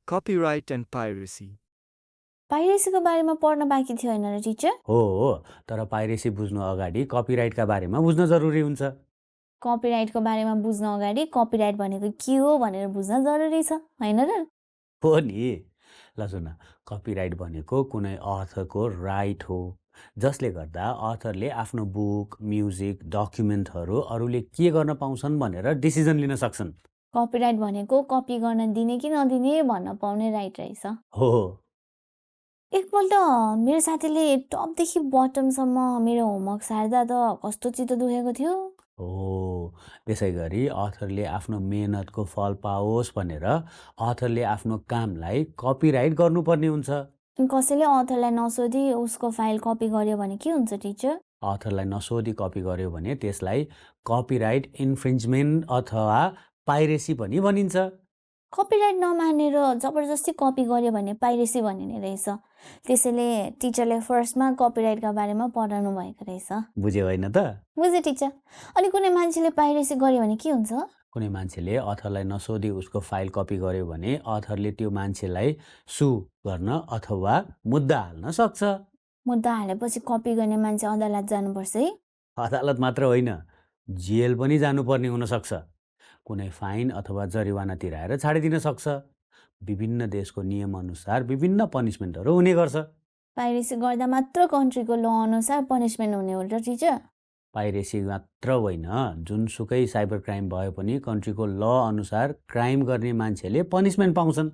Copyright and piracy. पाइरेसीको बारेमा पढ्न बाँकी थियो होइन र टिचर? हो तर पाइरेसी बुझ्नु अगाडि कपिराइटका बारेमा बुझ्न जरुरी हुन्छ। कपिराइटको बारेमा बुझ्न अगाडि कपिराइट भनेको के हो भनेर बुझ्न जरुरी छ होइन र? हो नि, ल सुन, कपिराइट भनेको कुनै अथरको राइट हो जसले गर्दा अथरले आफ्नो बुक, म्युजिक, डकुमेन्टहरू अरूले के गर्न पाउँछन् भनेर डिसिजन लिन सक्छन्। कपिराइट भनेको कपी गर्न दिने कि नदिने भन्न पाउने राइट रहेछ। हो एकपल्ट मेरो साथीले टपदेखि बटमसम्म मेरो होमवर्क सार्दा त कस्तो चित्त दुखेको थियो। हो त्यसै गरी अथरले आफ्नो मेहनतको फल पाओस् भनेर अथरले आफ्नो कामलाई कपिराइट गर्नुपर्ने हुन्छ। कसैले अथरलाई नसोधी उसको फाइल कपी गर्यो भने के हुन्छ टिचर? अथरलाई नसोधी कपी गर्यो भने त्यसलाई कपिराइट इन्फ्रिन्जमेन्ट अथवा पाइरेसी पनि भनिन्छ। कपिराइट नमानेर जबरजस्ती कपी गर्यो भने पाइरेसी भनिने रहेछ। त्यसैले टिचरले फर्स्टमा कपिराइटका बारेमा पढाउनु भएको रहेछ। बुझ्यो होइन त? बुझेँ टिचर। अनि कुनै मान्छेले पाइरेसी गर्यो भने के हुन्छ? कुनै मान्छेले अथरलाई नसोधी उसको फाइल कपी गर्यो भने अथरले त्यो मान्छेलाई सु गर्न अथवा मुद्दा हाल्न सक्छ। मुद्दा हालेपछि कपी गर्ने मान्छे अदालत जानुपर्छ है? अदालत मात्र होइन, जेल पनि जानुपर्ने हुनसक्छ। कुनै फाइन अथवा जरिवाना तिराएर छाडिदिन सक्छ। विभिन्न देशको नियमअनुसार विभिन्न पनिसमेन्टहरू हुने गर्छ। पाइरेसी गर्दा मात्र कन्ट्रीको ल अनुसार पनिसमेन्ट हुने हो र टिचर? पाइरेसी मात्र होइन, जुनसुकै साइबर क्राइम भए पनि कन्ट्रीको ल अनुसार क्राइम गर्ने मान्छेले पनिसमेन्ट पाउँछन्।